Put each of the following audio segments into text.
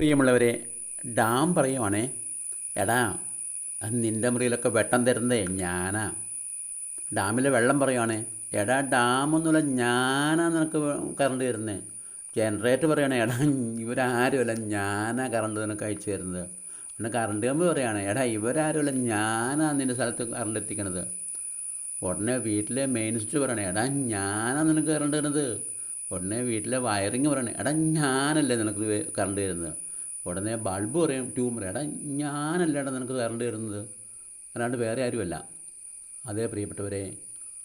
പ്രിയമുള്ളവരെ, ഡാം പറയുവാണേ, എടാ അത് നിൻ്റെ മുറിയിലൊക്കെ വെട്ടം തരുന്നതേ ഞാനാ. ഡാമിലെ വെള്ളം പറയുവാണേ, എടാ ഡാമൊന്നുമില്ല, ഞാനാ നിനക്ക് കറണ്ട് തരുന്നത്. ജനറേറ്റർ പറയുകയാണേ, എടാ ഇവരാരുമല്ല, ഞാനാ കറണ്ട് നിനക്ക് അയച്ചു തരുന്നത്. പിന്നെ കറണ്ട് കമ്പി പറയുകയാണ്, എടാ ഇവരാരുമല്ല, ഞാനാ നിൻ്റെ സ്ഥലത്ത് കറണ്ട് എത്തിക്കണത്. ഉടനെ വീട്ടിലെ മെയിൻ സ്വിച്ച് പറയണേ, എടാ ഞാനാ നിനക്ക് കറണ്ട് തരുന്നത്. ഉടനെ വീട്ടിലെ വയറിങ് പറയണേ, എടാ ഞാനല്ലേ നിനക്ക് കറണ്ട് തരുന്നത്. ഉടനെ ബൾബ് പറയും, ട്യൂബ് പറയും, എടാ ഞാനല്ലേടാ നിനക്ക് കറണ്ട് തരുന്നത്, അല്ലാണ്ട് വേറെ ആരുമല്ല. അതേ പ്രിയപ്പെട്ടവരെ,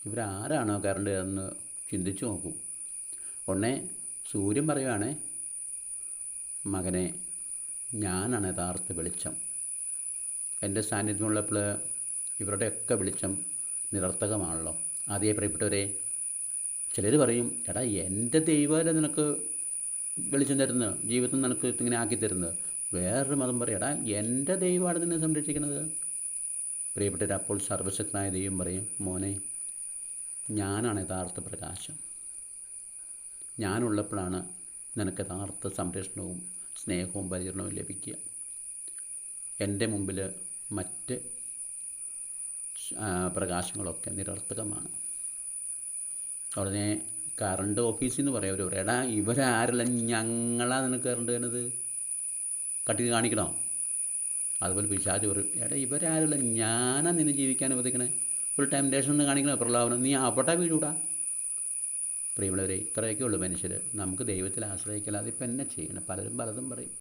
ഇവരാരാണോ കറണ്ട് തരുന്നത് ചിന്തിച്ചു നോക്കൂ. ഉടനെ സൂര്യൻ പറയുവാണേ, മകനെ ഞാനാണ് യഥാർത്ഥ വെളിച്ചം. എൻ്റെ സാന്നിധ്യമുള്ളപ്പോൾ ഇവരുടെയൊക്കെ വെളിച്ചം നിരർത്ഥകമാണല്ലോ. അതേ പ്രിയപ്പെട്ടവരെ, ചിലർ പറയും, എടാ എൻ്റെ ദൈവമല്ലേ നിനക്ക് വെളിച്ചം തരുന്നത്, ജീവിതം നിനക്ക് ഇങ്ങനെ ആക്കി തരുന്നത്. വേറൊരു മതം പറയും, എടാ എൻ്റെ ദൈവമാണ് നിന്നെ സംരക്ഷിക്കുന്നത്. പ്രിയപ്പെട്ടവർ, അപ്പോൾ സർവശക്തനായ ദൈവം പറയും, മോനെ ഞാനാണ് യഥാർത്ഥ പ്രകാശം. ഞാനുള്ളപ്പോഴാണ് നിനക്ക് യഥാർത്ഥ സംരക്ഷണവും സ്നേഹവും പരിചരണവും ലഭിക്കുക. എൻ്റെ മുമ്പിൽ മറ്റ് പ്രകാശങ്ങളൊക്കെ നിരർത്ഥകമാണ്. ഉടനെ കറണ്ട് ഓഫീസിൽ നിന്ന് പറയാം, ഒരു എടാ ഇവരാരല്ല, ഞങ്ങളാ നിനക്ക് കറണ്ട് തരുന്നത്, കട്ടി കാണിക്കണോ? അതുപോലെ പിശാച് പറയും, എടാ ഇവരാരല്ല, ഞാനാ നിന്നെ ജീവിക്കാൻ അനുവദിക്കണേ. ഒരു ടെംപ്ടേഷൻ ഒന്ന് കാണിക്കണോ, പ്രലോഭനം, നീ അവിടെ വീഴൂടാ. പ്രിയമുള്ളവരെ, ഇത്രയൊക്കെ ഉള്ളൂ മനുഷ്യർ. നമുക്ക് ദൈവത്തിൽ ആശ്രയിക്കലാതെ ഇപ്പം എന്നെ ചെയ്യണം. പലരും പലതും പറയും.